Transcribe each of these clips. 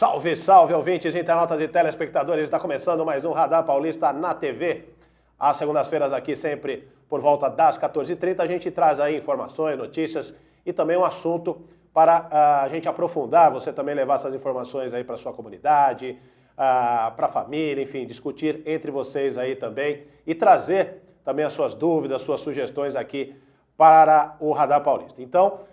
Salve, salve, ouvintes, internautas e telespectadores. Está começando mais um Radar Paulista na TV. Às segundas-feiras aqui, sempre por volta das 14h30, a gente traz aí informações, notícias e também um assunto para a gente aprofundar, você também levar essas informações aí para sua comunidade, para a família, enfim, discutir entre vocês aí também e trazer também as suas dúvidas, suas sugestões aqui para o Radar Paulista. Então,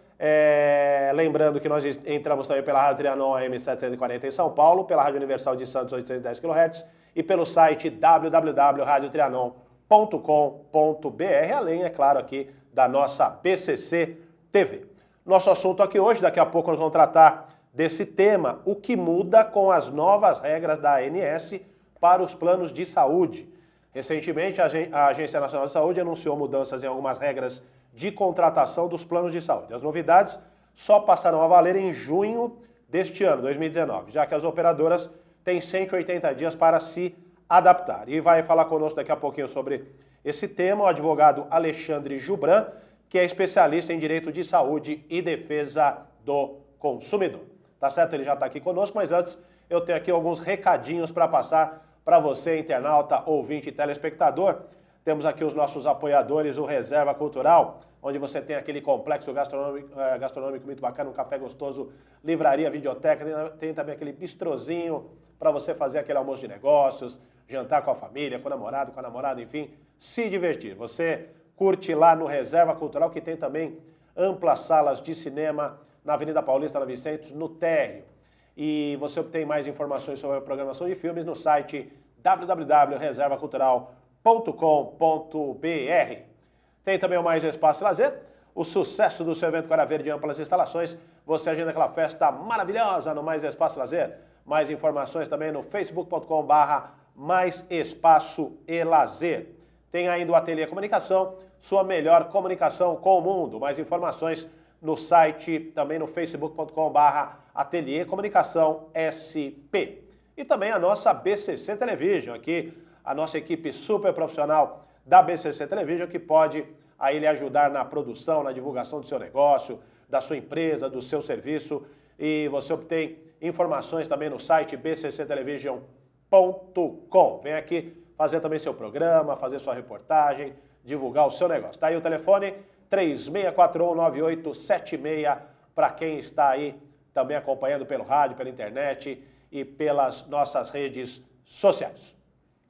lembrando que nós entramos também pela Rádio Trianon AM 740 em São Paulo, pela Rádio Universal de Santos 810 kHz e pelo site www.radiotrianon.com.br, além, é claro, aqui da nossa BCC TV. Nosso assunto aqui hoje, daqui a pouco nós vamos tratar desse tema, o que muda com as novas regras da ANS para os planos de saúde. Recentemente, a Agência Nacional de Saúde anunciou mudanças em algumas regras de contratação dos planos de saúde. As novidades só passarão a valer em junho deste ano, 2019, já que as operadoras têm 180 dias para se adaptar. E vai falar conosco daqui a pouquinho sobre esse tema o advogado Alexandre Jubran, que é especialista em direito de saúde e defesa do consumidor. Tá certo? Ele já está aqui conosco, mas antes eu tenho aqui alguns recadinhos para passar para você, internauta, ouvinte e telespectador. Temos aqui os nossos apoiadores, o Reserva Cultural, onde você tem aquele complexo gastronômico muito bacana, um café gostoso, livraria, videoteca, tem também aquele bistrozinho para você fazer aquele almoço de negócios, jantar com a família, com o namorado, com a namorada, enfim, se divertir. Você curte lá no Reserva Cultural, que tem também amplas salas de cinema na Avenida Paulista, na Vicentes, no térreo. E você obtém mais informações sobre a programação de filmes no site www.reservacultural.com.br. Tem também o Mais Espaço Lazer, o sucesso do seu evento Cara Verde, amplas instalações. Você agenda aquela festa maravilhosa no Mais Espaço Lazer. Mais informações também no facebook.com/Mais Espaço e Lazer. Tem ainda o Ateliê Comunicação, sua melhor comunicação com o mundo. Mais informações no site, também no facebook.com/Ateliê Comunicação SP. E também a nossa BCC Television, aqui a nossa equipe super profissional da BCC Television, que pode aí lhe ajudar na produção, na divulgação do seu negócio, da sua empresa, do seu serviço. E você obtém informações também no site bcctelevision.com. Vem aqui fazer também seu programa, fazer sua reportagem, divulgar o seu negócio. Tá aí o telefone 36419876 para quem está aí também acompanhando pelo rádio, pela internet e pelas nossas redes sociais.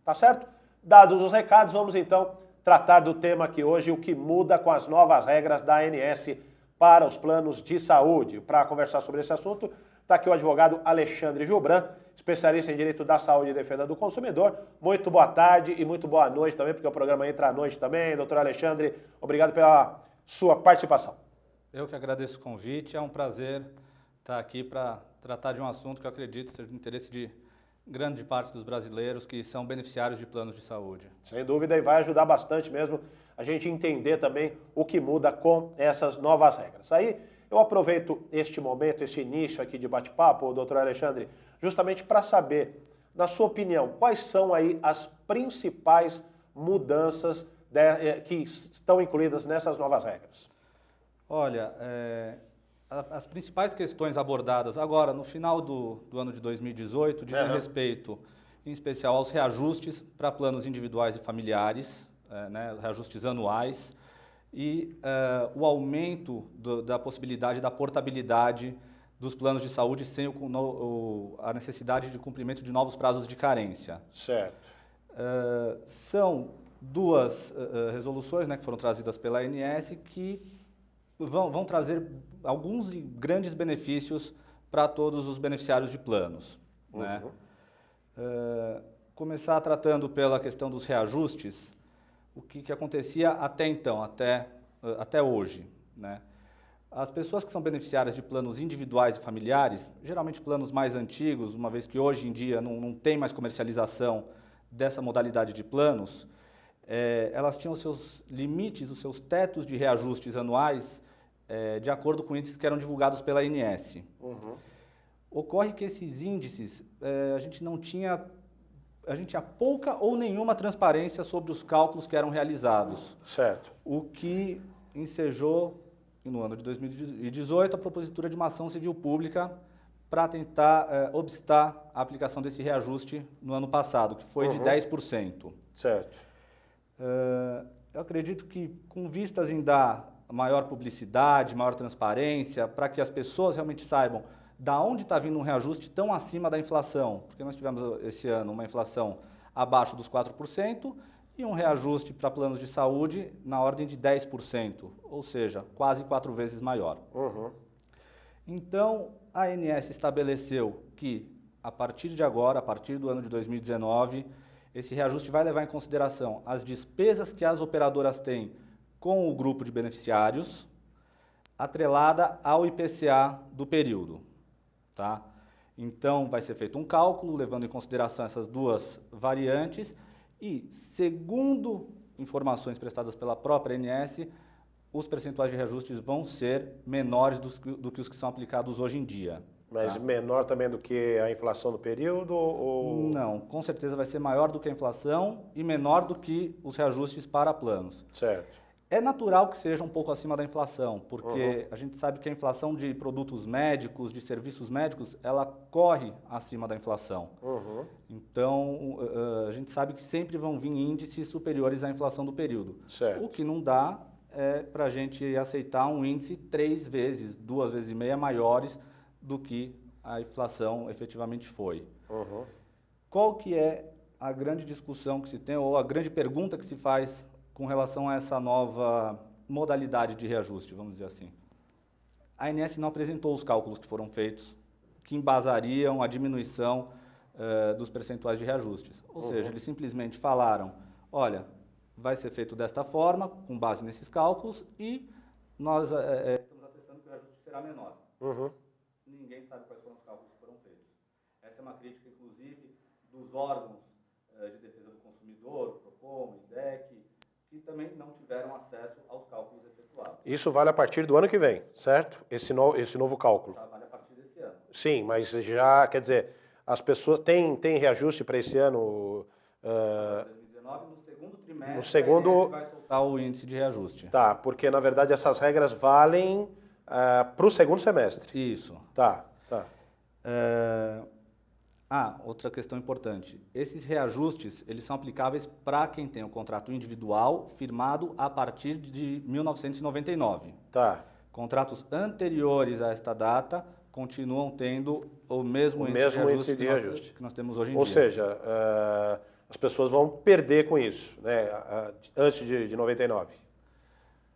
Tá certo? Dados os recados, vamos então tratar do tema aqui hoje, o que muda com as novas regras da ANS para os planos de saúde. Para conversar sobre esse assunto, está aqui o advogado Alexandre Jubran, especialista em direito da saúde e defesa do consumidor. Muito boa tarde e muito boa noite também, porque o programa entra à noite também. Doutor Alexandre, obrigado pela sua participação. Eu que agradeço o convite, é um prazer estar aqui para tratar de um assunto que eu acredito seja do interesse de grande parte dos brasileiros que são beneficiários de planos de saúde. Sem dúvida, e vai ajudar bastante mesmo a gente entender também o que muda com essas novas regras. Aí eu aproveito este momento, este início aqui de bate-papo, doutor Alexandre, justamente para saber, na sua opinião, quais são aí as principais mudanças que estão incluídas nessas novas regras? Olha, as principais questões abordadas agora, no final do ano de 2018, dizem respeito, em especial, aos reajustes para planos individuais e familiares, reajustes anuais, e o aumento da possibilidade da portabilidade dos planos de saúde sem a necessidade de cumprimento de novos prazos de carência. Certo. São duas resoluções, que foram trazidas pela ANS que vão trazer alguns grandes benefícios para todos os beneficiários de planos. Uhum. Começar tratando pela questão dos reajustes, o que acontecia até então, até hoje. As pessoas que são beneficiárias de planos individuais e familiares, geralmente planos mais antigos, uma vez que hoje em dia não tem mais comercialização dessa modalidade de planos, elas tinham os seus limites, os seus tetos de reajustes anuais de acordo com índices que eram divulgados pela ANS. Uhum. Ocorre que esses índices, a gente tinha pouca ou nenhuma transparência sobre os cálculos que eram realizados. Certo. O que ensejou, no ano de 2018, a propositura de uma ação civil pública para tentar obstar a aplicação desse reajuste no ano passado, que foi de 10%. Certo. Eu acredito que, com vistas em dar maior publicidade, maior transparência, para que as pessoas realmente saibam da onde está vindo um reajuste tão acima da inflação, porque nós tivemos esse ano uma inflação abaixo dos 4% e um reajuste para planos de saúde na ordem de 10%, ou seja, quase 4 vezes maior. Então, a ANS estabeleceu que, a partir de agora, a partir do ano de 2019, esse reajuste vai levar em consideração as despesas que as operadoras têm com o grupo de beneficiários, atrelada ao IPCA do período. Tá? Então, vai ser feito um cálculo, levando em consideração essas duas variantes, e, segundo informações prestadas pela própria ANS, os percentuais de reajustes vão ser menores do que os que são aplicados hoje em dia. Mas tá? menor também do que a inflação do período? Ou... Não, com certeza vai ser maior do que a inflação e menor do que os reajustes para planos. Certo. É natural que seja um pouco acima da inflação, porque a gente sabe que a inflação de produtos médicos, de serviços médicos, ela corre acima da inflação. Então, a gente sabe que sempre vão vir índices superiores à inflação do período. Certo. O que não dá é para a gente aceitar um índice 3 vezes, 2 vezes e meia maiores do que a inflação efetivamente foi. Qual que é a grande discussão que se tem, ou a grande pergunta que se faz com relação a essa nova modalidade de reajuste, vamos dizer assim? A ANS não apresentou os cálculos que foram feitos, que embasariam a diminuição dos percentuais de reajustes. Ou seja, eles simplesmente falaram, olha, vai ser feito desta forma, com base nesses cálculos, e nós estamos atestando que o reajuste será menor. Ninguém sabe quais foram os cálculos que foram feitos. Essa é uma crítica, inclusive, dos órgãos de defesa do consumidor, o PROCON, o IDEC, que também não tiveram acesso aos cálculos efetuados. Isso vale a partir do ano que vem, certo? Esse novo cálculo. Já vale a partir desse ano. Sim, mas já, quer dizer, as pessoas têm reajuste para esse ano? 2019, no segundo trimestre, no segundo... a ANS vai soltar o índice de reajuste. Tá, porque na verdade essas regras valem para o segundo semestre. Isso. Tá. Outra questão importante. Esses reajustes, eles são aplicáveis para quem tem o contrato individual firmado a partir de 1999. Tá. Contratos anteriores a esta data continuam tendo o mesmo índice de reajuste que nós temos hoje em dia. Ou seja, as pessoas vão perder com isso, né, antes de 99.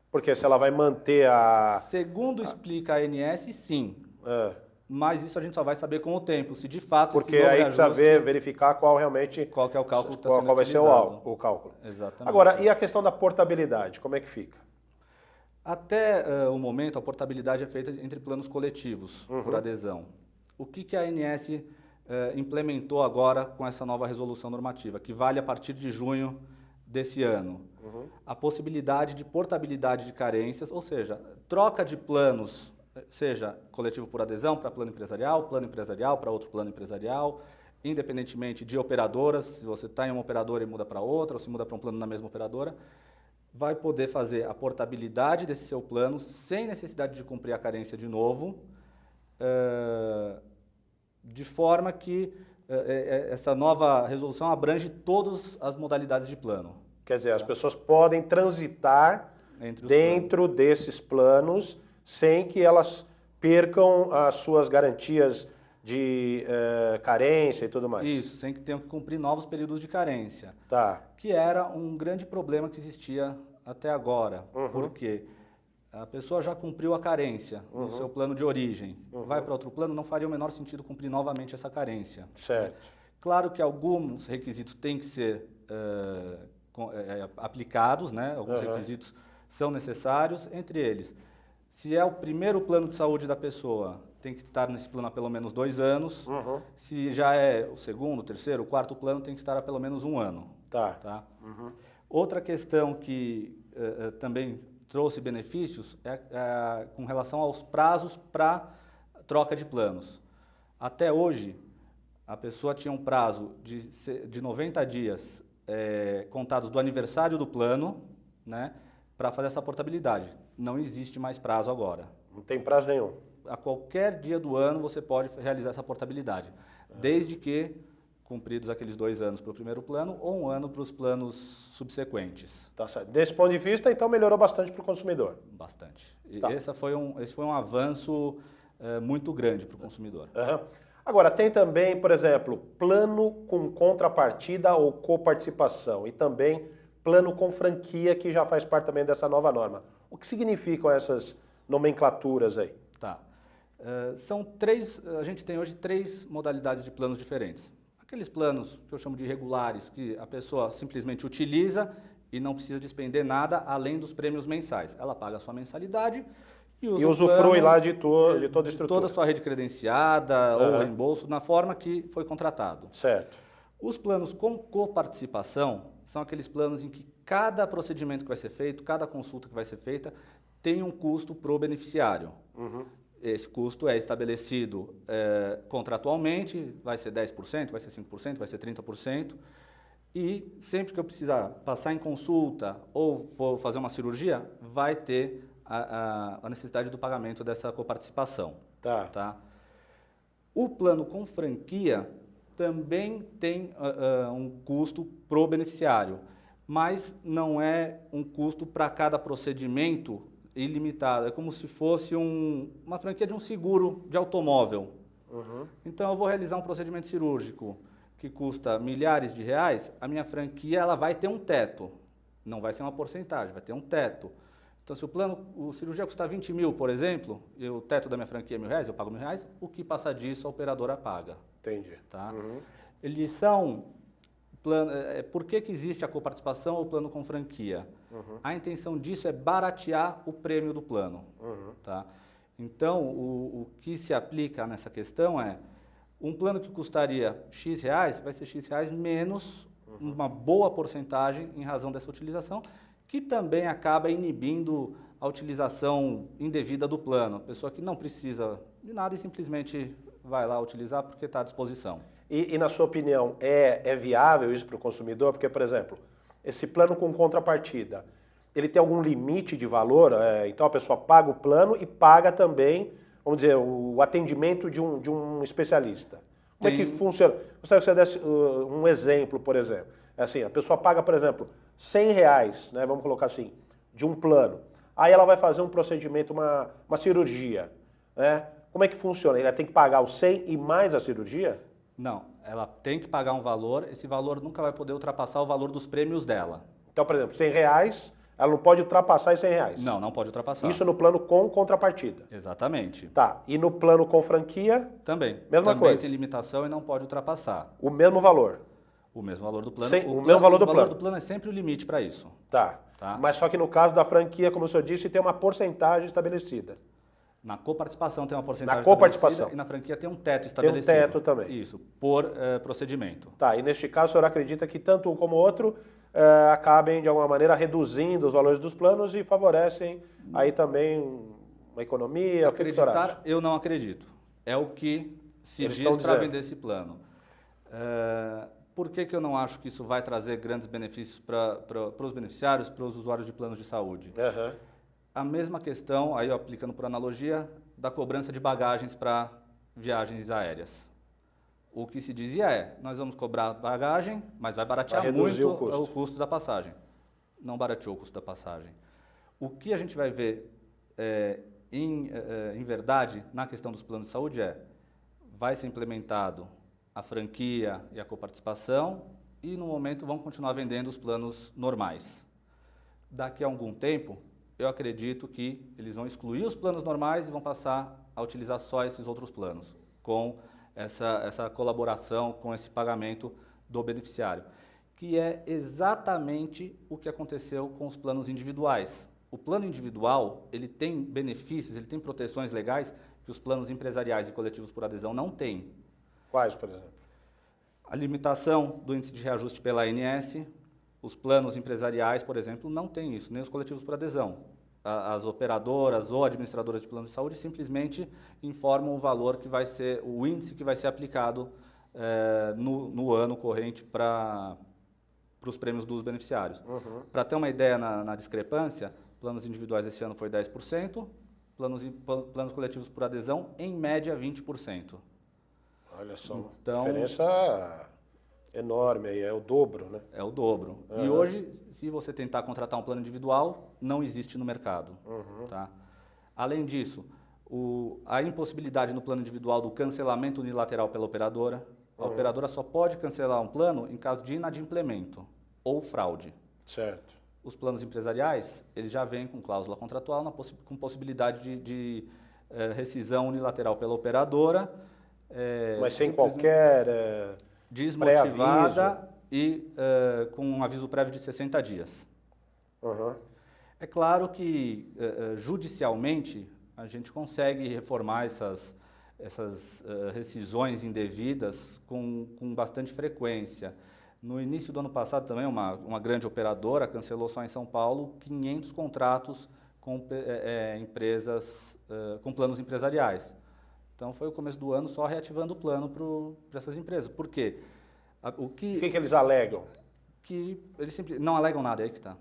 Porque se ela vai manter Segundo explica a ANS, sim. Mas isso a gente só vai saber com o tempo, se de fato porque esse aí precisa verificar qual realmente... Qual que é o cálculo que está sendo qual vai ser o cálculo. Exatamente. Agora, e a questão da portabilidade, como é que fica? Até o momento, a portabilidade é feita entre planos coletivos, por adesão. O que a ANS implementou agora com essa nova resolução normativa, que vale a partir de junho desse ano? A possibilidade de portabilidade de carências, ou seja, troca de planos, seja coletivo por adesão para plano empresarial para outro plano empresarial, independentemente de operadoras, se você está em uma operadora e muda para outra, ou se muda para um plano na mesma operadora, vai poder fazer a portabilidade desse seu plano sem necessidade de cumprir a carência de novo, de forma que essa nova resolução abrange todas as modalidades de plano. Quer dizer, as pessoas podem transitar dentro desses planos sem que elas percam as suas garantias de carência e tudo mais. Isso, sem que tenham que cumprir novos períodos de carência. Tá. Que era um grande problema que existia até agora. Porque a pessoa já cumpriu a carência no seu plano de origem. Vai para outro plano, não faria o menor sentido cumprir novamente essa carência. Certo. Claro que alguns requisitos têm que ser aplicados, né? Alguns requisitos são necessários, entre eles, se é o primeiro plano de saúde da pessoa, tem que estar nesse plano há pelo menos 2 anos. Se já é o segundo, o terceiro, o quarto plano, tem que estar há pelo menos 1 ano. Tá? Outra questão que também trouxe benefícios é com relação aos prazos para troca de planos. Até hoje, a pessoa tinha um prazo de 90 dias contados do aniversário do plano, né, para fazer essa portabilidade. Não existe mais prazo agora. Não tem prazo nenhum. a qualquer dia do ano você pode realizar essa portabilidade, desde que cumpridos aqueles 2 anos para o primeiro plano ou 1 ano para os planos subsequentes. Tá certo. Desse ponto de vista, então, melhorou bastante para o consumidor. Bastante. E Tá. esse foi um avanço muito grande para o consumidor. Uhum. Agora, tem também, por exemplo, plano com contrapartida ou coparticipação e também plano com franquia, que já faz parte também dessa nova norma. O que significam essas nomenclaturas aí? Tá. A gente tem hoje 3 modalidades de planos diferentes. Aqueles planos que eu chamo de regulares, que a pessoa simplesmente utiliza e não precisa despender nada além dos prêmios mensais. Ela paga a sua mensalidade e usa usufrui lá de toda a de estrutura. toda a sua rede credenciada ou reembolso na forma que foi contratado. Certo. Os planos com coparticipação são aqueles planos em que cada procedimento que vai ser feito, cada consulta que vai ser feita, tem um custo para o beneficiário. Esse custo é estabelecido contratualmente, vai ser 10%, vai ser 5%, vai ser 30%. E sempre que eu precisar passar em consulta ou for fazer uma cirurgia, vai ter a necessidade do pagamento dessa coparticipação. Tá? O plano com franquia também tem um custo para o beneficiário, mas não é um custo para cada procedimento ilimitado. É como se fosse uma franquia de um seguro de automóvel. Então, eu vou realizar um procedimento cirúrgico que custa milhares de reais, a minha franquia ela vai ter um teto. Não vai ser uma porcentagem, vai ter um teto. Então, se o cirurgia custar 20 mil, por exemplo, e o teto da minha franquia é R$1.000, eu pago R$1.000, o que passa disso a operadora paga. Entendi. Tá? Eles são... Por que existe a coparticipação ou o plano com franquia? A intenção disso é baratear o prêmio do plano. Tá? Então, o que se aplica nessa questão é um plano que custaria X reais, vai ser X reais menos uma boa porcentagem em razão dessa utilização, que também acaba inibindo a utilização indevida do plano. A pessoa que não precisa de nada e simplesmente vai lá utilizar porque está à disposição. E na sua opinião, é viável isso para o consumidor? Porque, por exemplo, esse plano com contrapartida, ele tem algum limite de valor? Então a pessoa paga o plano e paga também, vamos dizer, o atendimento de um especialista. Como é que funciona? Gostaria que você desse um exemplo, por exemplo. É assim, a pessoa paga, por exemplo, R$100, né, vamos colocar assim, de um plano. Aí ela vai fazer um procedimento, uma cirurgia. Né? Como é que funciona? Ela tem que pagar os 100 e mais a cirurgia? Não, ela tem que pagar um valor, esse valor nunca vai poder ultrapassar o valor dos prêmios dela. Então, por exemplo, R$100, ela não pode ultrapassar os R$100? Não, não pode ultrapassar. Isso no plano com contrapartida? Exatamente. Tá, e no plano com franquia? Também. Mesma Também coisa? Tem limitação e não pode ultrapassar. O mesmo valor? O mesmo valor do plano. O mesmo valor do plano. O valor do plano é sempre o limite para isso. Tá. Mas só que no caso da franquia, como o senhor disse, tem uma porcentagem estabelecida. Na coparticipação tem uma porcentagem estabelecida e na franquia tem um teto estabelecido. Tem um teto também. Isso, por procedimento. Tá, e neste caso o senhor acredita que tanto um como o outro acabem de alguma maneira reduzindo os valores dos planos e favorecem aí também uma economia? Acreditar, eu não acredito. É o que se diz para vender esse plano. Por que eu não acho que isso vai trazer grandes benefícios para os beneficiários, para os usuários de planos de saúde? A mesma questão, aí aplicando por analogia, da cobrança de bagagens para viagens aéreas. O que se dizia é, nós vamos cobrar bagagem, mas vai baratear muito o custo da passagem. Não barateou o custo da passagem. O que a gente vai ver em verdade na questão dos planos de saúde vai ser implementado a franquia e a coparticipação e no momento vão continuar vendendo os planos normais. Daqui a algum tempo, eu acredito que eles vão excluir os planos normais e vão passar a utilizar só esses outros planos, com essa colaboração, com esse pagamento do beneficiário, que é exatamente o que aconteceu com os planos individuais. O plano individual, ele tem benefícios, ele tem proteções legais que os planos empresariais e coletivos por adesão não têm. Quais, por exemplo? A limitação do índice de reajuste pela ANS. Os planos empresariais, por exemplo, não têm isso, nem os coletivos por adesão. As operadoras ou administradoras de planos de saúde simplesmente informam o valor que vai ser, o índice que vai ser aplicado no ano corrente para os prêmios dos beneficiários. Para ter uma ideia na discrepância, planos individuais esse ano foi 10%, planos coletivos por adesão, em média 20%. Olha só, Então, diferença enorme aí, é o dobro, né? É o dobro. E hoje, se você tentar contratar um plano individual, não existe no mercado. Tá? Além disso, a impossibilidade no plano individual do cancelamento unilateral pela operadora. A operadora só pode cancelar um plano em caso de inadimplemento ou fraude. Certo. Os planos empresariais, eles já vêm com cláusula contratual, com possibilidade de rescisão unilateral pela operadora. Mas sem qualquer desmotivada e com um aviso prévio de 60 dias. É claro que, judicialmente, a gente consegue reformar essas rescisões indevidas com bastante frequência. No início do ano passado também uma grande operadora cancelou só em São Paulo 500 contratos com empresas, com planos empresariais. Então foi o começo do ano só reativando o plano para essas empresas. Por quê? O que eles alegam? Que eles não alegam nada, é aí que está.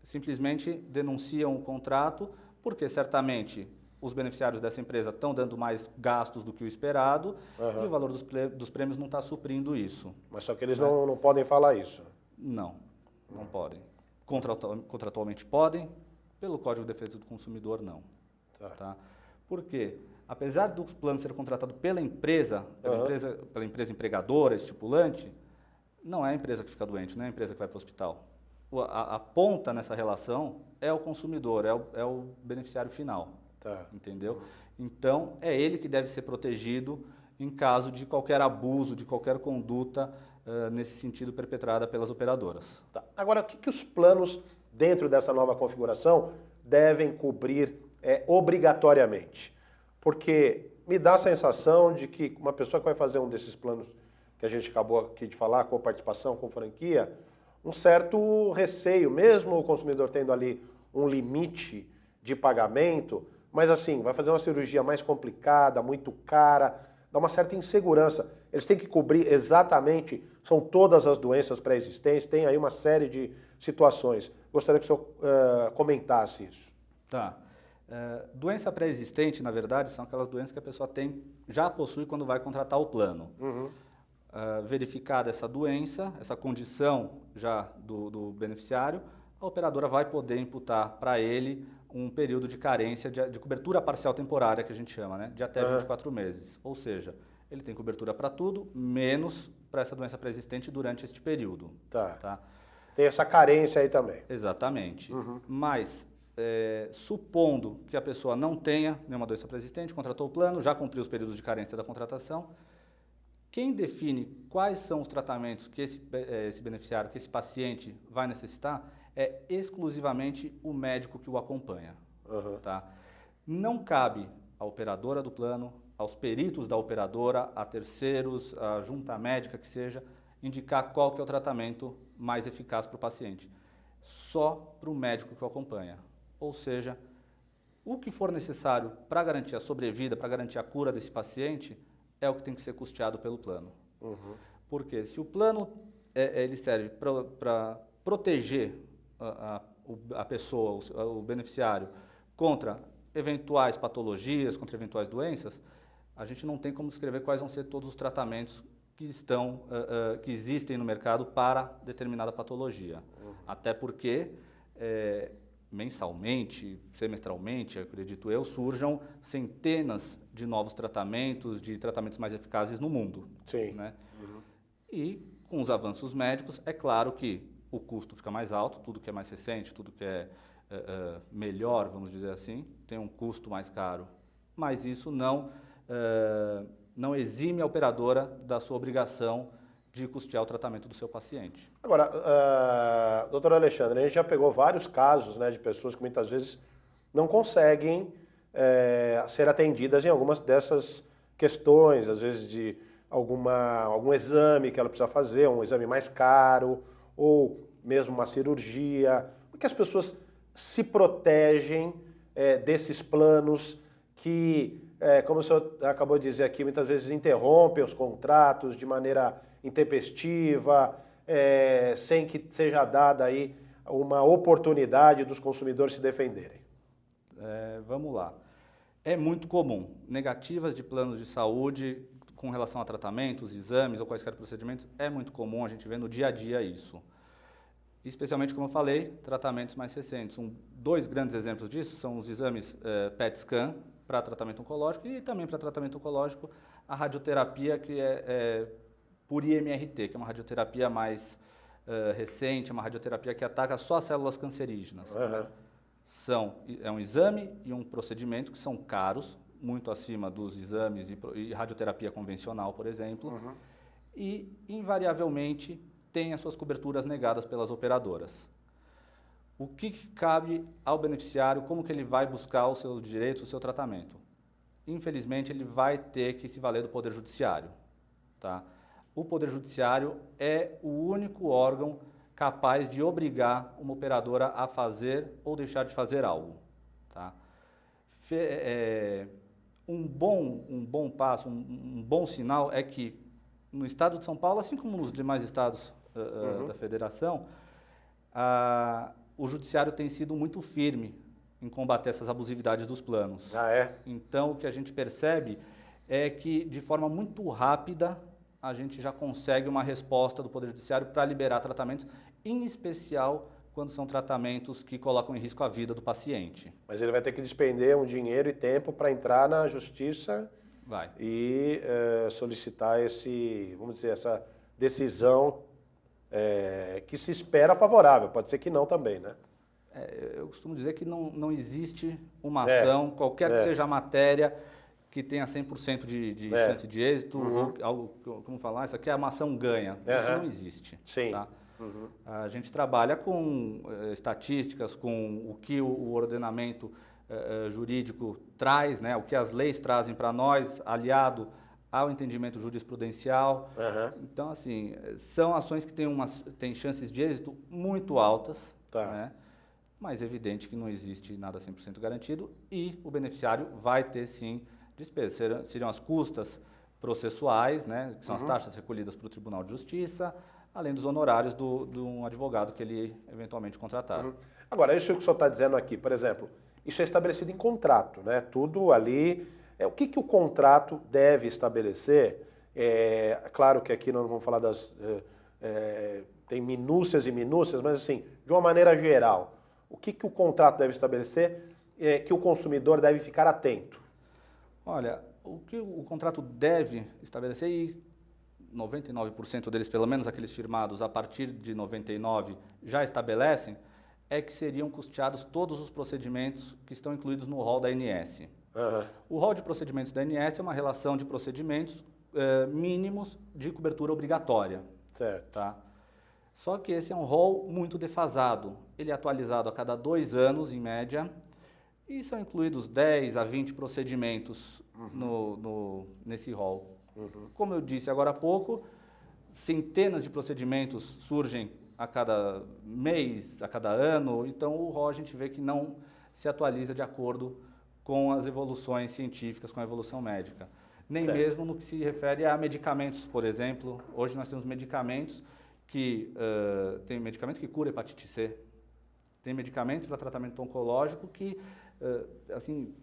Simplesmente denunciam o contrato, porque certamente os beneficiários dessa empresa estão dando mais gastos do que o esperado e o valor dos prêmios não está suprindo isso. Mas só que eles não podem falar isso. Não podem. Contratualmente podem, pelo Código de Defesa do Consumidor não. Tá? Por quê? Apesar do plano ser contratado pela empresa empregadora, estipulante, não é a empresa que fica doente, não é a empresa que vai para o hospital. A ponta nessa relação é o consumidor, é o beneficiário final. Entendeu? Então, é ele que deve ser protegido em caso de qualquer abuso, de qualquer conduta nesse sentido perpetrada pelas operadoras. Agora, o que os planos, dentro dessa nova configuração, devem cobrir obrigatoriamente? Porque me dá a sensação de que uma pessoa que vai fazer um desses planos que a gente acabou aqui de falar, com participação, com franquia, um certo receio, mesmo o consumidor tendo ali um limite de pagamento, mas assim, vai fazer uma cirurgia mais complicada, muito cara, dá uma certa insegurança. Eles têm que cobrir exatamente, são todas as doenças pré-existentes, tem aí uma série de situações. Gostaria que o senhor comentasse isso. Doença pré-existente, na verdade, são aquelas doenças que a pessoa já possui quando vai contratar o plano. Verificada essa doença, essa condição já do beneficiário, a operadora vai poder imputar para ele um período de carência, de cobertura parcial temporária, que a gente chama, né? De até 24 meses. Ou seja, ele tem cobertura para tudo, menos para essa doença pré-existente durante este período. Tá? Tem essa carência aí também. Exatamente. Mas, supondo que a pessoa não tenha nenhuma doença pré-existente, contratou o plano, já cumpriu os períodos de carência da contratação, quem define quais são os tratamentos que esse beneficiário, que esse paciente vai necessitar, é exclusivamente o médico que o acompanha. Tá? Não cabe à operadora do plano, aos peritos da operadora, a terceiros, a junta médica que seja, indicar qual que é o tratamento mais eficaz para o paciente. Só para o médico que o acompanha. Ou seja, o que for necessário para garantir a sobrevida, para garantir a cura desse paciente, é o que tem que ser custeado pelo plano. Porque se o plano ele serve para proteger a pessoa, o beneficiário, contra eventuais patologias, contra eventuais doenças, a gente não tem como descrever quais vão ser todos os tratamentos que existem no mercado para determinada patologia. Até porque mensalmente, semestralmente, acredito eu, surjam centenas de novos tratamentos, de tratamentos mais eficazes no mundo. Né? E com os avanços médicos, é claro que o custo fica mais alto, tudo que é mais recente, tudo que é melhor, vamos dizer assim, tem um custo mais caro. Mas isso não exime a operadora da sua obrigação de custear o tratamento do seu paciente. Agora, doutor Alexandre, a gente já pegou vários casos, né, de pessoas que muitas vezes não conseguem ser atendidas em algumas dessas questões, às vezes de algum exame que ela precisa fazer, um exame mais caro, ou mesmo uma cirurgia, porque as pessoas se protegem desses planos que, como o senhor acabou de dizer aqui, muitas vezes interrompem os contratos de maneira intempestiva, sem que seja dada aí uma oportunidade dos consumidores se defenderem. Vamos lá. É muito comum. Negativas de planos de saúde com relação a tratamentos, exames ou quaisquer procedimentos, é muito comum a gente ver no dia a dia isso. Especialmente, como eu falei, tratamentos mais recentes. Dois grandes exemplos disso são os exames PET scan para tratamento oncológico e também para tratamento oncológico a radioterapia que é por IMRT, que é uma radioterapia mais recente, uma radioterapia que ataca só as células cancerígenas. É um exame e um procedimento que são caros, muito acima dos exames e radioterapia convencional, por exemplo, e invariavelmente tem as suas coberturas negadas pelas operadoras. O que cabe ao beneficiário, como que ele vai buscar os seus direitos, o seu tratamento? Infelizmente, ele vai ter que se valer do Poder Judiciário. Tá? O Poder Judiciário é o único órgão capaz de obrigar uma operadora a fazer ou deixar de fazer algo. Tá? Um bom passo, um bom sinal é que no estado de São Paulo, assim como nos demais estados da federação, o judiciário tem sido muito firme em combater essas abusividades dos planos. Então, o que a gente percebe é que, de forma muito rápida, a gente já consegue uma resposta do Poder Judiciário para liberar tratamentos, em especial quando são tratamentos que colocam em risco a vida do paciente. Mas ele vai ter que despender um dinheiro e tempo para entrar na justiça e solicitar vamos dizer, essa decisão que se espera favorável. Pode ser que não também, né? Eu costumo dizer que não existe uma ação, qualquer que seja a matéria, que tenha 100% de chance de êxito, ou algo, como falar, isso aqui é uma ação ganha. Isso não existe. Sim. Tá? A gente trabalha com estatísticas, com o que o ordenamento jurídico traz, né, o que as leis trazem para nós, aliado ao entendimento jurisprudencial. Então, assim, são ações que têm chances de êxito muito altas, né? Mas é evidente que não existe nada 100% garantido e o beneficiário vai ter, sim, despesas. Seriam as custas processuais, né, que são as taxas recolhidas para o Tribunal de Justiça, além dos honorários de um advogado que ele eventualmente contratar. Agora, isso que o senhor está dizendo aqui, por exemplo, isso é estabelecido em contrato, né? Tudo ali. O que o contrato deve estabelecer? Claro que aqui nós vamos falar tem minúcias e minúcias, mas assim, de uma maneira geral, o que o contrato deve estabelecer que o consumidor deve ficar atento? Olha, o que o contrato deve estabelecer, e 99% deles, pelo menos aqueles firmados a partir de 99, já estabelecem, é que seriam custeados todos os procedimentos que estão incluídos no rol da ANS. O rol de procedimentos da ANS é uma relação de procedimentos mínimos de cobertura obrigatória. Certo. Tá? Só que esse é um rol muito defasado. Ele é atualizado a cada 2 anos, em média, e são incluídos 10 a 20 procedimentos nesse rol. Como eu disse agora há pouco, centenas de procedimentos surgem a cada mês, a cada ano, então o rol a gente vê que não se atualiza de acordo com as evoluções científicas, com a evolução médica. Nem mesmo no que se refere a medicamentos, por exemplo. Hoje nós temos medicamentos tem medicamento que cura hepatite C. Tem medicamentos para tratamento oncológico que, assim,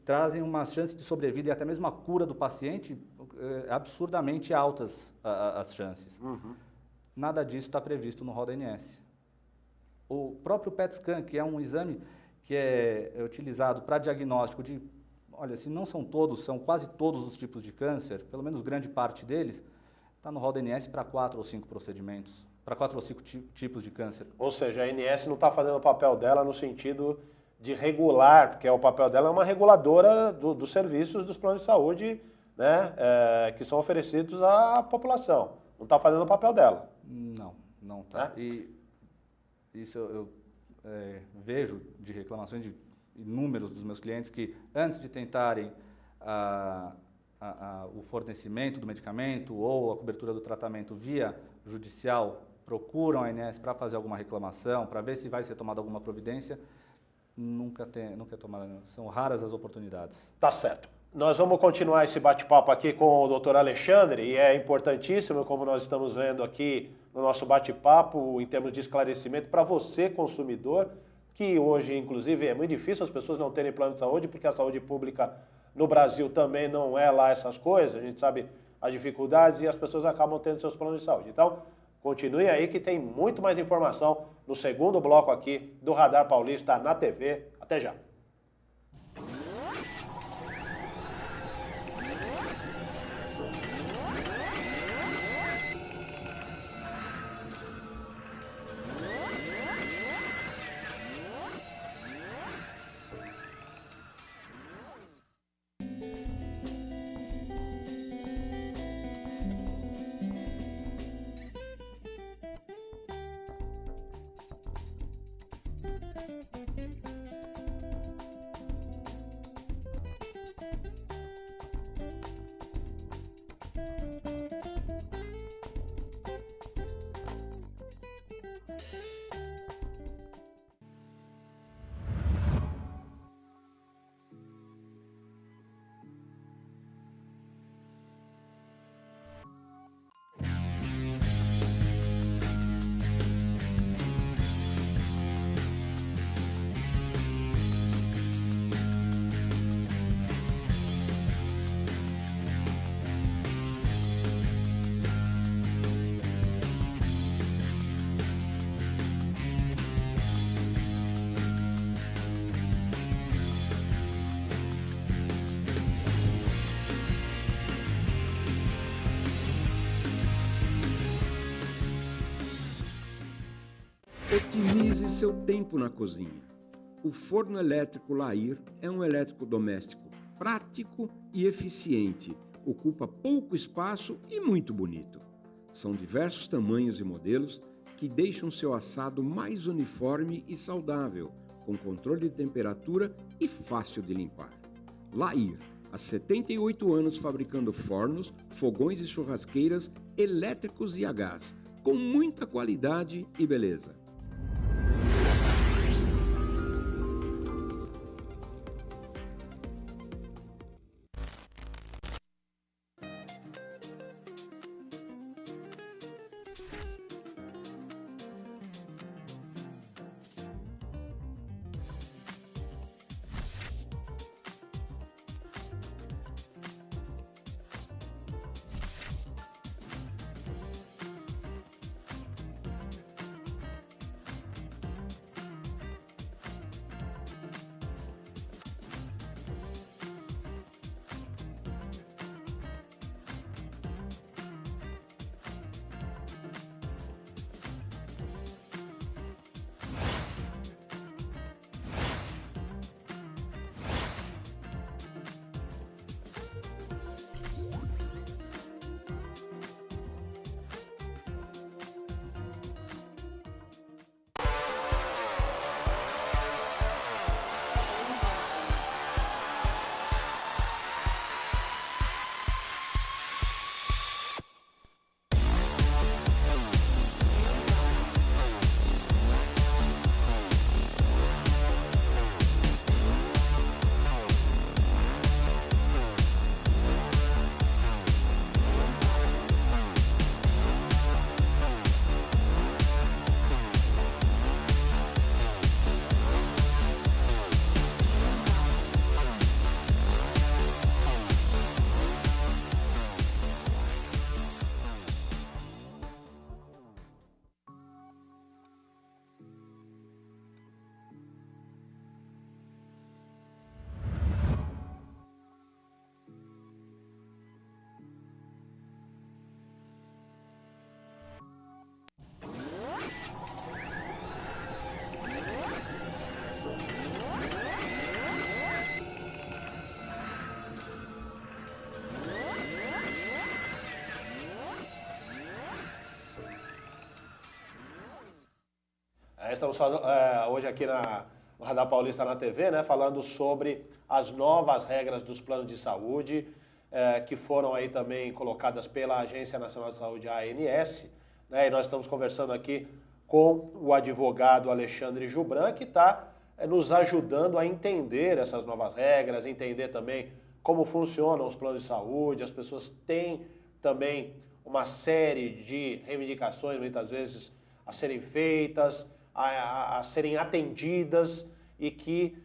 trazem uma chance de sobrevida e até mesmo a cura do paciente absurdamente altas as chances. Nada disso está previsto no rol da ANS. O próprio PET scan, que é um exame que é utilizado para diagnóstico de, olha, se não são todos, são quase todos os tipos de câncer, pelo menos grande parte deles, está no rol da ANS para 4 ou 5 procedimentos, para 4 ou 5 tipos de câncer. Ou seja, a ANS não está fazendo o papel dela no sentido de regular, porque o papel dela é uma reguladora dos serviços dos planos de saúde, né, que são oferecidos à população. Não está fazendo o papel dela. Não está. E isso eu vejo de reclamações de inúmeros dos meus clientes que, antes de tentarem o fornecimento do medicamento ou a cobertura do tratamento via judicial, procuram a ANS para fazer alguma reclamação, para ver se vai ser tomada alguma providência. Nunca é tomada, são raras as oportunidades. Tá certo. Nós vamos continuar esse bate-papo aqui com o Dr. Alexandre, e é importantíssimo, como nós estamos vendo aqui no nosso bate-papo, em termos de esclarecimento, para você, consumidor, que hoje, inclusive, é muito difícil as pessoas não terem plano de saúde, porque a saúde pública no Brasil também não é lá essas coisas, a gente sabe as dificuldades e as pessoas acabam tendo seus planos de saúde. Então, continue aí que tem muito mais informação no segundo bloco aqui do Radar Paulista na TV. Até já. Otimize seu tempo na cozinha. O forno elétrico Lair é um eletrodoméstico prático e eficiente, ocupa pouco espaço e muito bonito. São diversos tamanhos e modelos que deixam seu assado mais uniforme e saudável, com controle de temperatura e fácil de limpar. Lair, há 78 anos fabricando fornos, fogões e churrasqueiras elétricos e a gás, com muita qualidade e beleza. Estamos hoje aqui no Radar Paulista na TV, né, falando sobre as novas regras dos planos de saúde, que foram aí também colocadas pela Agência Nacional de Saúde, a ANS, né, e nós estamos conversando aqui com o advogado Alexandre Jubran, que está nos ajudando a entender essas novas regras, entender também como funcionam os planos de saúde. As pessoas têm também uma série de reivindicações, muitas vezes, a serem feitas. a serem atendidas e que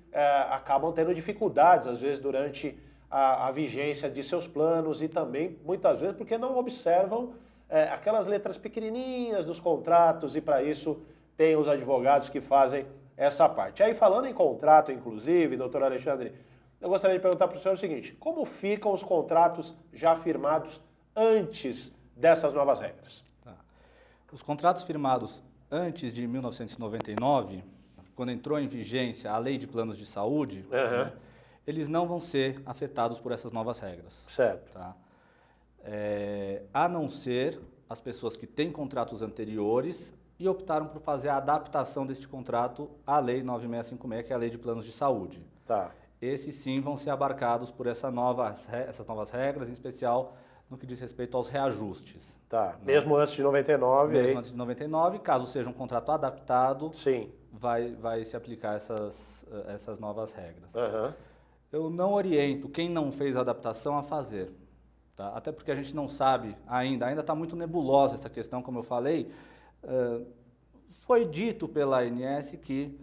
acabam tendo dificuldades, às vezes, durante a vigência de seus planos e também, muitas vezes, porque não observam aquelas letras pequenininhas dos contratos e, para isso, tem os advogados que fazem essa parte. Aí, falando em contrato, inclusive, doutor Alexandre, eu gostaria de perguntar para o senhor o seguinte: como ficam os contratos já firmados antes dessas novas regras? Tá. Os contratos firmados antes de 1999, quando entrou em vigência a Lei de Planos de Saúde, né, eles não vão ser afetados por essas novas regras. Certo. Tá? A não ser as pessoas que têm contratos anteriores e optaram por fazer a adaptação deste contrato à Lei 9656, que é a Lei de Planos de Saúde. Tá. Esses sim vão ser abarcados por essas novas regras, em especial no que diz respeito aos reajustes. Tá. Mesmo antes de 99? Mesmo antes de 99, caso seja um contrato adaptado, sim, vai se aplicar essas novas regras. Uhum. Eu não oriento quem não fez a adaptação a fazer, tá? Até porque a gente não sabe ainda está muito nebulosa essa questão, como eu falei. Foi dito pela ANS que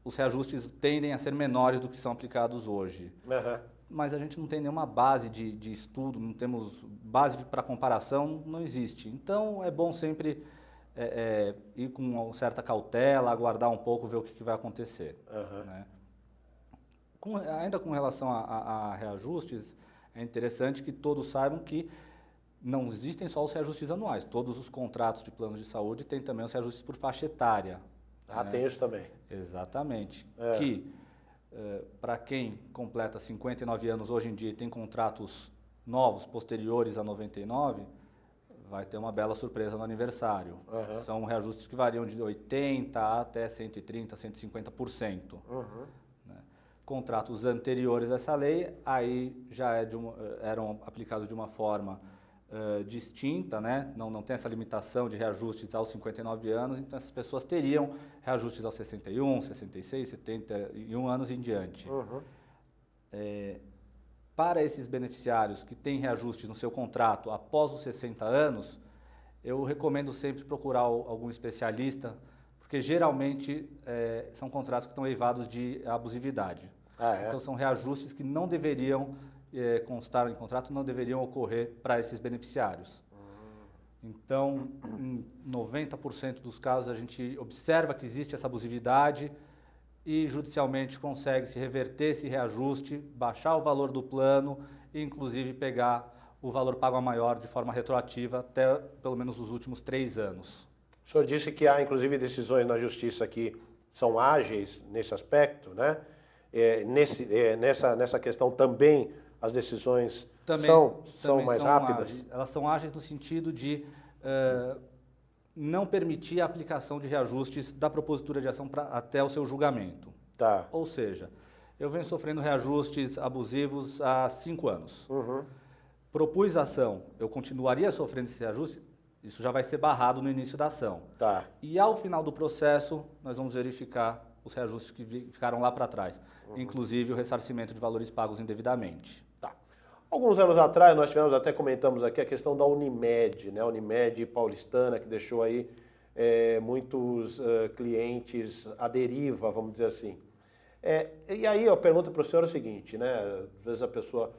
os reajustes tendem a ser menores do que são aplicados hoje. Uhum. Mas a gente não tem nenhuma base de estudo, não temos base para comparação, não existe. Então é bom sempre ir com uma certa cautela, aguardar um pouco, ver o que vai acontecer. Uhum. Né? Ainda com relação a reajustes, é interessante que todos saibam que não existem só os reajustes anuais. Todos os contratos de planos de saúde têm também os reajustes por faixa etária. Ah, né? tem isso também. Exatamente. Que, para quem completa 59 anos hoje em dia e tem contratos novos, posteriores a 99, vai ter uma bela surpresa no aniversário. Uhum. São reajustes que variam de 80% até 130%, 150%. Uhum. Contratos anteriores a essa lei, aí já eram aplicados de uma forma distinta, né? Não tem essa limitação de reajustes aos 59 anos, então essas pessoas teriam reajustes aos 61, 66, 71 anos em diante. Uhum. Para esses beneficiários que têm reajustes no seu contrato após os 60 anos, eu recomendo sempre procurar algum especialista, porque geralmente são contratos que estão eivados de abusividade. Então são reajustes que não deveriam constar em contrato, não deveriam ocorrer para esses beneficiários. Então, em 90% dos casos a gente observa que existe essa abusividade e judicialmente consegue se reverter esse reajuste, baixar o valor do plano e inclusive pegar o valor pago a maior de forma retroativa até pelo menos os últimos 3 anos. O senhor disse que há, inclusive, decisões na Justiça que são ágeis nesse aspecto, né? Nessa questão também as decisões são mais rápidas? Ágeis. Elas são ágeis no sentido de não permitir a aplicação de reajustes da propositura de ação até o seu julgamento. Tá. Ou seja, eu venho sofrendo reajustes abusivos há 5 anos. Uhum. Propus a ação, eu continuaria sofrendo esse reajuste? Isso já vai ser barrado no início da ação. Tá. E ao final do processo, nós vamos verificar os reajustes que ficaram lá para trás, inclusive o ressarcimento de valores pagos indevidamente. Tá. Alguns anos atrás, nós até comentamos aqui a questão da Unimed, né? A Unimed paulistana, que deixou aí muitos clientes à deriva, vamos dizer assim. E aí eu pergunto para o senhor o seguinte, né? Às vezes a pessoa,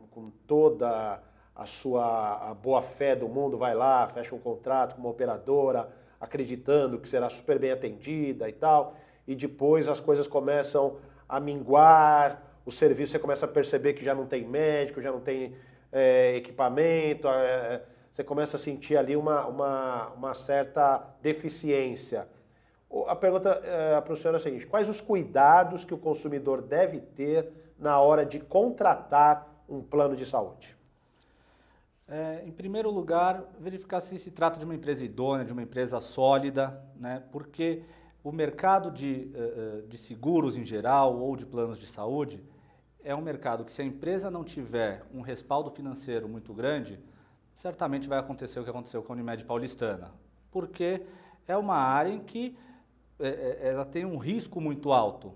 com toda a boa fé do mundo, vai lá, fecha um contrato com uma operadora, acreditando que será super bem atendida e tal, e depois as coisas começam a minguar, o serviço você começa a perceber que já não tem médico, já não tem equipamento, você começa a sentir ali uma certa deficiência. A pergunta para o senhor é a seguinte: quais os cuidados que o consumidor deve ter na hora de contratar um plano de saúde? Em primeiro lugar, verificar se trata de uma empresa idônea, de uma empresa sólida, né? Porque o mercado de seguros em geral ou de planos de saúde é um mercado que, se a empresa não tiver um respaldo financeiro muito grande, certamente vai acontecer o que aconteceu com a Unimed paulistana, porque é uma área em que ela tem um risco muito alto.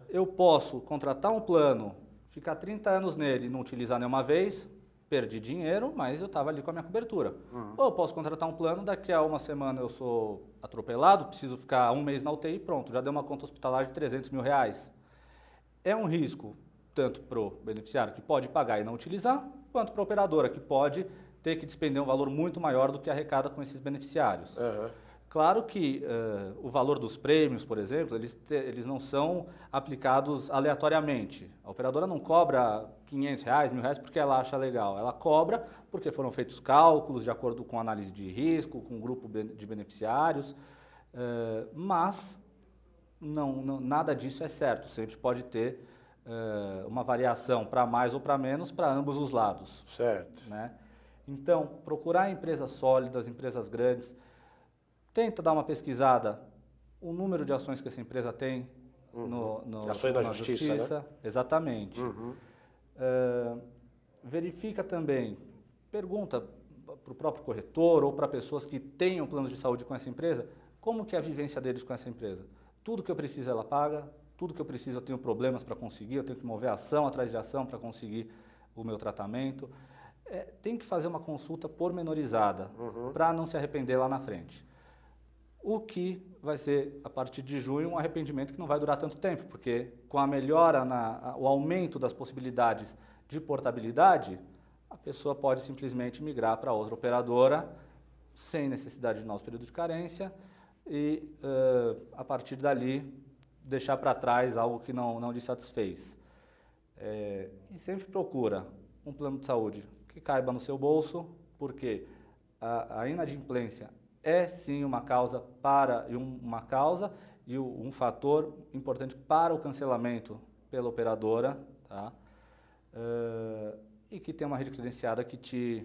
Eu posso contratar um plano, ficar 30 anos nele e não utilizar nenhuma vez, perdi dinheiro, mas eu estava ali com a minha cobertura. Ou eu posso contratar um plano, daqui a uma semana eu sou atropelado, preciso ficar um mês na UTI, pronto, já deu uma conta hospitalar de R$300 mil. É um risco tanto para o beneficiário, que pode pagar e não utilizar, quanto para a operadora, que pode ter que despender um valor muito maior do que arrecada com esses beneficiários. Claro que o valor dos prêmios, por exemplo, eles não são aplicados aleatoriamente. A operadora não cobra R$500, R$1.000 porque ela acha legal. Ela cobra porque foram feitos cálculos de acordo com análise de risco, com o grupo de beneficiários, mas nada disso é certo. Sempre pode ter uma variação para mais ou para menos para ambos os lados. Certo. Né? Então, procurar empresas sólidas, empresas grandes. Tenta dar uma pesquisada, o número de ações que essa empresa tem ações na justiça, né? Exatamente. Verifica também, pergunta para o próprio corretor ou para pessoas que tenham planos de saúde com essa empresa, como que é a vivência deles com essa empresa. Tudo que eu preciso ela paga, tudo que eu preciso eu tenho problemas para conseguir, eu tenho que mover ação atrás de ação para conseguir o meu tratamento. Tem que fazer uma consulta pormenorizada para não se arrepender lá na frente. O que vai ser, a partir de junho, um arrependimento que não vai durar tanto tempo, porque com a melhora, o aumento das possibilidades de portabilidade, a pessoa pode simplesmente migrar para outra operadora, sem necessidade de novos períodos de carência, e a partir dali deixar para trás algo que não lhe satisfez. E sempre procura um plano de saúde que caiba no seu bolso, porque a inadimplência é sim uma causa e um fator importante para o cancelamento pela operadora, tá? E que tem uma rede credenciada que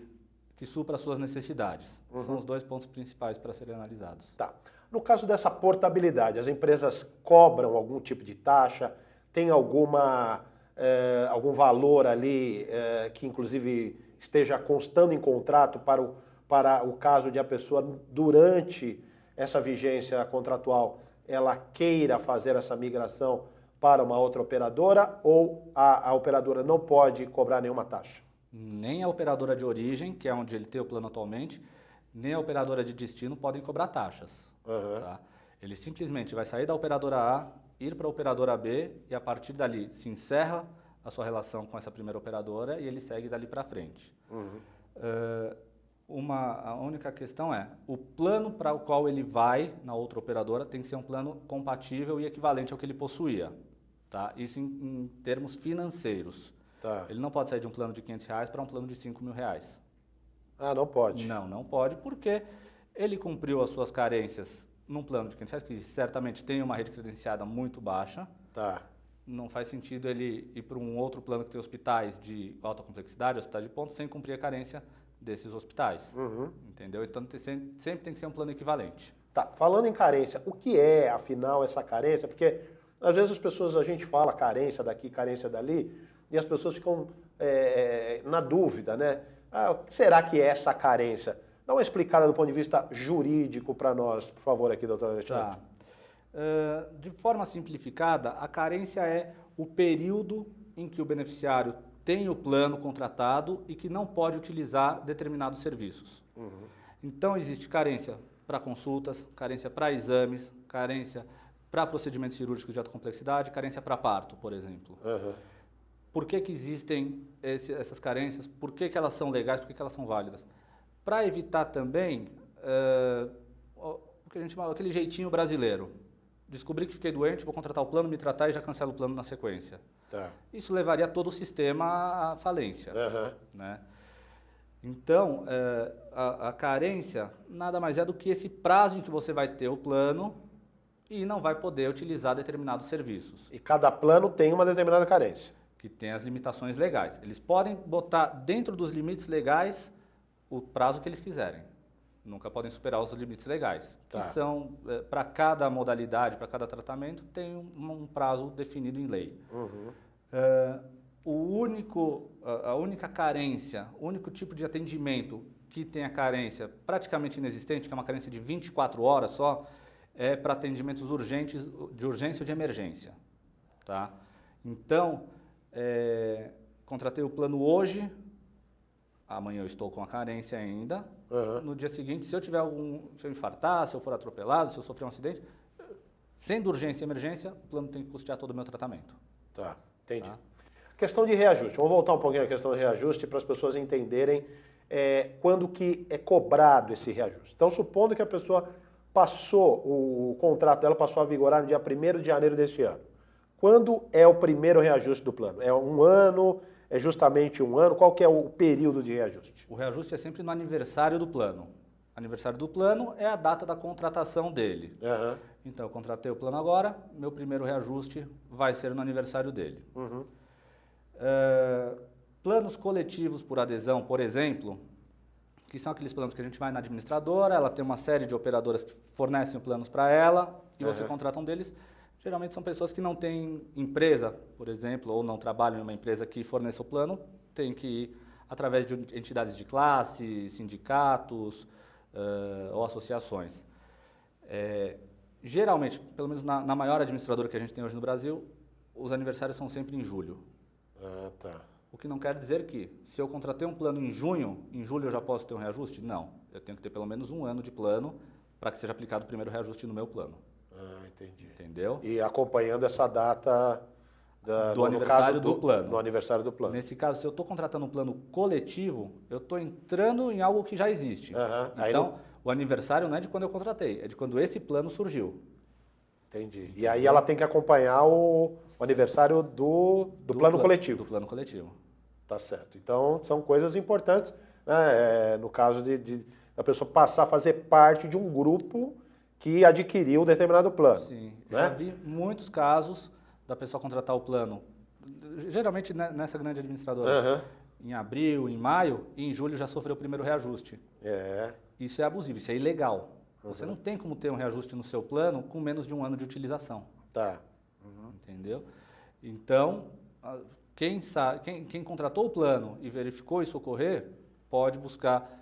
supra as suas necessidades. São os dois pontos principais para serem analisados. Tá. No caso dessa portabilidade, as empresas cobram algum tipo de taxa? Tem algum valor ali que inclusive esteja constando em contrato para o caso de a pessoa, durante essa vigência contratual, ela queira fazer essa migração para uma outra operadora, ou a operadora não pode cobrar nenhuma taxa? Nem a operadora de origem, que é onde ele tem o plano atualmente, nem a operadora de destino podem cobrar taxas. Tá? Ele simplesmente vai sair da operadora A, ir para a operadora B, e a partir dali se encerra a sua relação com essa primeira operadora e ele segue dali para frente. A única questão é, o plano para o qual ele vai na outra operadora tem que ser um plano compatível e equivalente ao que ele possuía. Tá? Isso em termos financeiros. Tá. Ele não pode sair de um plano de R$500 para um plano de R$5.000. Ah, não pode? Não pode, porque ele cumpriu as suas carências num plano de R$500, que certamente tem uma rede credenciada muito baixa. Tá. Não faz sentido ele ir para um outro plano que tem hospitais de alta complexidade, hospitais de ponta, sem cumprir a carência desses hospitais. Entendeu? Então sempre tem que ser um plano equivalente. Tá. Falando em carência, o que é, afinal, essa carência? Porque às vezes a gente fala carência daqui, carência dali, e as pessoas ficam na dúvida, né? O que será que é essa carência? Dá uma explicada do ponto de vista jurídico para nós, por favor, aqui, doutor Alexandre. Tá. De forma simplificada, a carência é o período em que o beneficiário tem o plano contratado e que não pode utilizar determinados serviços. Então, existe carência para consultas, carência para exames, carência para procedimentos cirúrgicos de alta complexidade, carência para parto, por exemplo. Por que existem essas carências? Por que elas são legais? Por que elas são válidas? Para evitar também o que a gente chama aquele jeitinho brasileiro. Descobri que fiquei doente, vou contratar o plano, me tratar e já cancelo o plano na sequência. Tá. Isso levaria todo o sistema à falência. Né? Então, a carência nada mais é do que esse prazo em que você vai ter o plano e não vai poder utilizar determinados serviços. E cada plano tem uma determinada carência. Que tem as limitações legais. Eles podem botar dentro dos limites legais o prazo que eles quiserem. Nunca podem superar os limites legais, que são, para cada modalidade, para cada tratamento, tem um prazo definido em lei. A única carência, o único tipo de atendimento que tem a carência praticamente inexistente, que é uma carência de 24 horas só, é para atendimentos urgentes, de urgência ou de emergência. Tá? Então, contratei o plano hoje, amanhã eu estou com a carência ainda, Uhum. no dia seguinte, se eu infartar, se eu for atropelado, se eu sofrer um acidente, sendo urgência e emergência, o plano tem que custear todo o meu tratamento. Tá, entendi. Tá? Questão de reajuste. Vamos voltar um pouquinho à questão de reajuste para as pessoas entenderem quando que é cobrado esse reajuste. Então, supondo que a pessoa passou, o contrato dela passou a vigorar no dia 1º de janeiro deste ano. Quando é o primeiro reajuste do plano? É um ano? É justamente um ano? Qual que é o período de reajuste? O reajuste é sempre no aniversário do plano. Aniversário do plano é a data da contratação dele. Uhum. Então, eu contratei o plano agora, meu primeiro reajuste vai ser no aniversário dele. Uhum. Planos coletivos por adesão, por exemplo, que são aqueles planos que a gente vai na administradora, ela tem uma série de operadoras que fornecem planos para ela e você contrata um deles. Geralmente são pessoas que não têm empresa, por exemplo, ou não trabalham em uma empresa que forneça o plano, tem que ir através de entidades de classe, sindicatos ou associações. Geralmente, pelo menos na maior administradora que a gente tem hoje no Brasil, os aniversários são sempre em julho. Ah, tá. O que não quer dizer que, se eu contratei um plano em junho, em julho eu já posso ter um reajuste? Não. Eu tenho que ter pelo menos um ano de plano para que seja aplicado o primeiro reajuste no meu plano. Ah, entendi. Entendeu? E acompanhando essa data Do aniversário do plano. No aniversário do plano. Nesse caso, se eu estou contratando um plano coletivo, eu estou entrando em algo que já existe. Aham. Aí Então, o aniversário não é de quando eu contratei, é de quando esse plano surgiu. Entendi. E aí ela tem que acompanhar o aniversário do plano coletivo. Do plano coletivo. Tá certo. Então, são coisas importantes, né? No caso de a pessoa passar a fazer parte de um grupo que adquiriu um determinado plano. Sim. Né? Já vi muitos casos da pessoa contratar o plano, geralmente nessa grande administradora, Aham. em abril, em maio, e em julho já sofreu o primeiro reajuste. É. Isso é abusivo, isso é ilegal. Você não tem como ter um reajuste no seu plano com menos de um ano de utilização. Tá. Entendeu? Então, quem contratou o plano e verificou isso ocorrer, pode buscar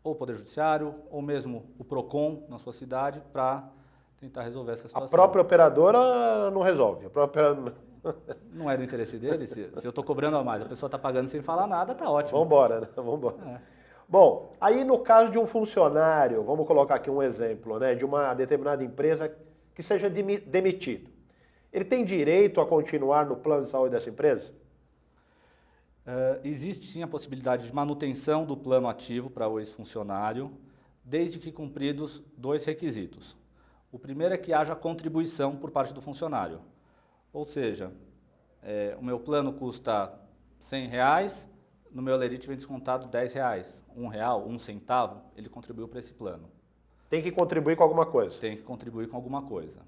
ou o Poder Judiciário, ou mesmo o PROCON na sua cidade, para tentar resolver essa A situação. própria operadora não resolve. A própria... Não é do interesse dele, se eu estou cobrando a mais, a pessoa está pagando sem falar nada, tá ótimo. Vamos embora, né? Vamos embora. É. Bom, aí no caso de um funcionário, vamos colocar aqui um exemplo, né, de uma determinada empresa que seja demitido. Ele tem direito a continuar no plano de saúde dessa empresa? Existe sim a possibilidade de manutenção do plano ativo para o ex-funcionário, desde que cumpridos 2 requisitos. O primeiro é que haja contribuição por parte do funcionário. Ou seja, o meu plano custa R$100, no meu Olerite vem descontado R$10, R$1, 1 centavo, ele contribuiu para esse plano. Tem que contribuir com alguma coisa? Tem que contribuir com alguma coisa.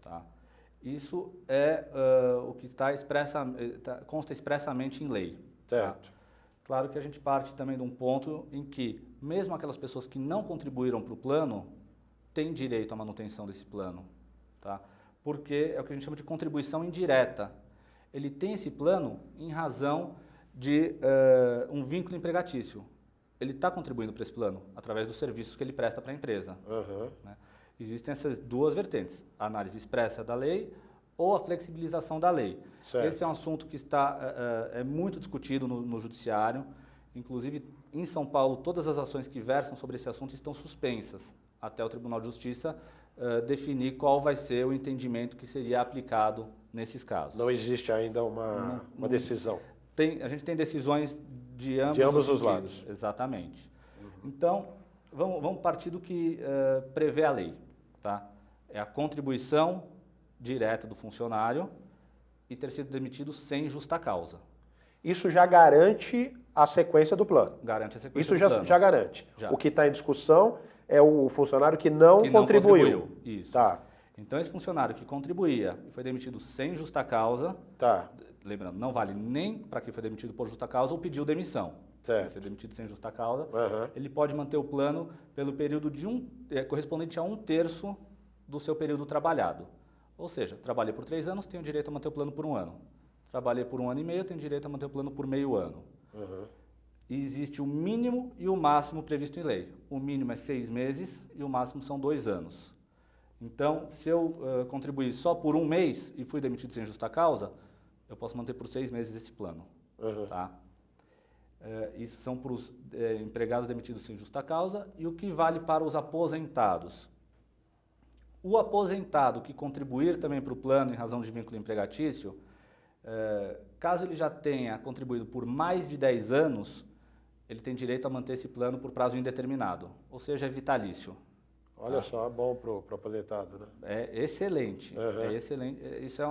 Tá? Isso é o que consta expressamente em lei. Certo. Tá? Claro que a gente parte também de um ponto em que, mesmo aquelas pessoas que não contribuíram para o plano, têm direito à manutenção desse plano. Tá? Porque é o que a gente chama de contribuição indireta. Ele tem esse plano em razão de um vínculo empregatício. Ele está contribuindo para esse plano através dos serviços que ele presta para a empresa. Né? Existem essas duas vertentes, a análise expressa da lei ou a flexibilização da lei. Certo. Esse é um assunto que está muito discutido no judiciário. Inclusive, em São Paulo, todas as ações que versam sobre esse assunto estão suspensas até o Tribunal de Justiça definir qual vai ser o entendimento que seria aplicado nesses casos. Não existe ainda uma decisão. A gente tem decisões de ambos, os sentidos. lados. Exatamente. Então, vamos partir do que prevê a lei. Tá? É a contribuição direta do funcionário e ter sido demitido sem justa causa. Isso já garante a sequência do plano. Garante a sequência Isso do já, plano. já garante. Já. O que está em discussão é o funcionário que não contribuiu. Isso. Tá. Então, esse funcionário que contribuía e foi demitido sem justa causa, Tá. lembrando, não vale nem para quem foi demitido por justa causa ou pediu demissão. Certo. Ser demitido sem justa causa, Aham. ele pode manter o plano pelo período de correspondente a 1/3 do seu período trabalhado. Ou seja, trabalhei por 3 anos, tenho direito a manter o plano por 1 ano. Trabalhei por 1 ano e meio, tenho direito a manter o plano por meio ano. E existe o mínimo e o máximo previsto em lei. O mínimo é 6 meses e o máximo são 2 anos. Então, se eu contribuir só por 1 mês e fui demitido sem justa causa, eu posso manter por 6 meses esse plano. Tá? Isso são para os empregados demitidos sem justa causa, e o que vale para os aposentados. O aposentado que contribuir também para o plano em razão de vínculo empregatício, caso ele já tenha contribuído por mais de 10 anos, ele tem direito a manter esse plano por prazo indeterminado, ou seja, é vitalício. Olha só, é bom para o aposentado, né? É excelente, é excelente.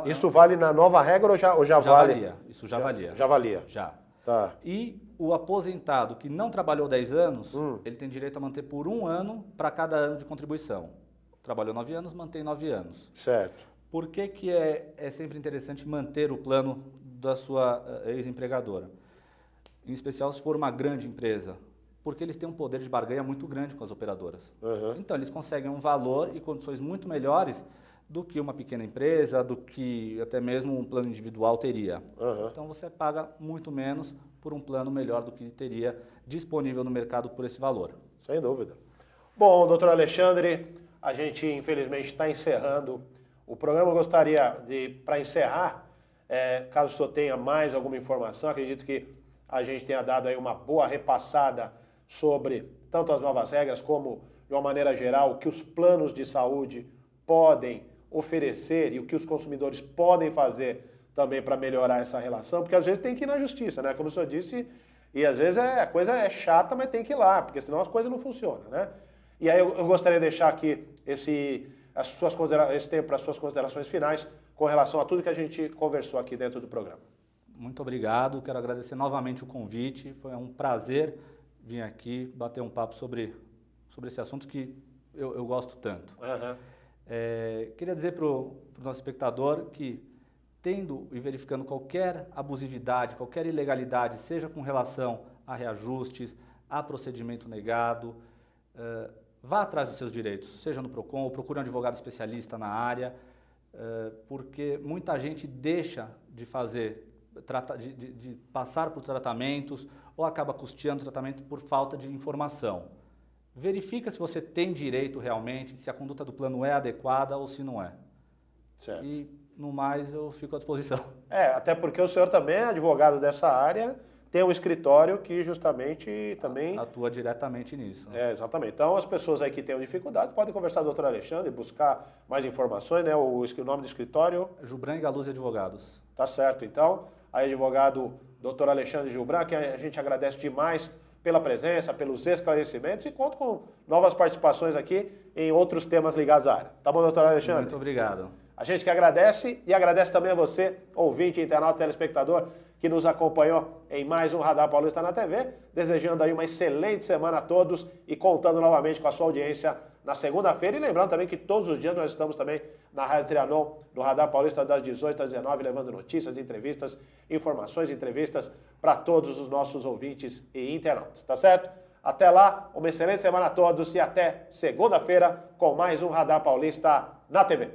Isso vale na nova regra ou já vale? Valia, isso já valia. Já valia. Já. Tá. E o aposentado que não trabalhou 10 anos, ele tem direito a manter por 1 ano para cada ano de contribuição. Trabalhou 9 anos, mantém 9 anos. Certo. Por que é sempre interessante manter o plano da sua ex-empregadora? Em especial se for uma grande empresa, porque eles têm um poder de barganha muito grande com as operadoras. Então eles conseguem um valor e condições muito melhores do que uma pequena empresa, do que até mesmo um plano individual teria. Então você paga muito menos por um plano melhor do que teria disponível no mercado por esse valor. Sem dúvida. Bom, doutor Alexandre, a gente infelizmente está encerrando o programa. Eu gostaria de, para encerrar, caso o senhor tenha mais alguma informação, acredito que a gente tenha dado aí uma boa repassada sobre tanto as novas regras como, de uma maneira geral, o que os planos de saúde podem oferecer e o que os consumidores podem fazer também para melhorar essa relação, porque às vezes tem que ir na justiça, né? Como o senhor disse, e às vezes a coisa é chata, mas tem que ir lá, porque senão as coisas não funcionam, né? E aí eu gostaria de deixar aqui esse tempo para as suas considerações finais com relação a tudo que a gente conversou aqui dentro do programa. Muito obrigado, quero agradecer novamente o convite, foi um prazer vir aqui bater um papo sobre esse assunto que eu gosto tanto. Queria dizer para o nosso espectador que, tendo e verificando qualquer abusividade, qualquer ilegalidade, seja com relação a reajustes, a procedimento negado, vá atrás dos seus direitos, seja no PROCON ou procure um advogado especialista na área, porque muita gente deixa de de passar por tratamentos ou acaba custeando o tratamento por falta de informação. Verifica se você tem direito realmente, se a conduta do plano é adequada ou se não é. Certo. E, no mais, eu fico à disposição. Até porque o senhor também é advogado dessa área, tem um escritório que justamente também atua diretamente nisso. Exatamente. Então, as pessoas aí que tenham dificuldade podem conversar com o doutor Alexandre, buscar mais informações, né? O nome do escritório? Jubran e Galuzzi Advogados. Tá certo. Então, aí advogado doutor Alexandre Jubran, que a gente agradece demais pela presença, pelos esclarecimentos e conto com novas participações aqui em outros temas ligados à área. Tá bom, doutor Alexandre? Muito obrigado. A gente que agradece e agradece também a você, ouvinte, internauta, telespectador, que nos acompanhou em mais um Radar Paulista na TV, desejando aí uma excelente semana a todos e contando novamente com a sua audiência na segunda-feira. E lembrando também que todos os dias nós estamos também na Rádio Trianon, no Radar Paulista, das 18 às 19, levando notícias, entrevistas, informações, entrevistas para todos os nossos ouvintes e internautas, tá certo? Até lá, uma excelente semana a todos e até segunda-feira com mais um Radar Paulista na TV.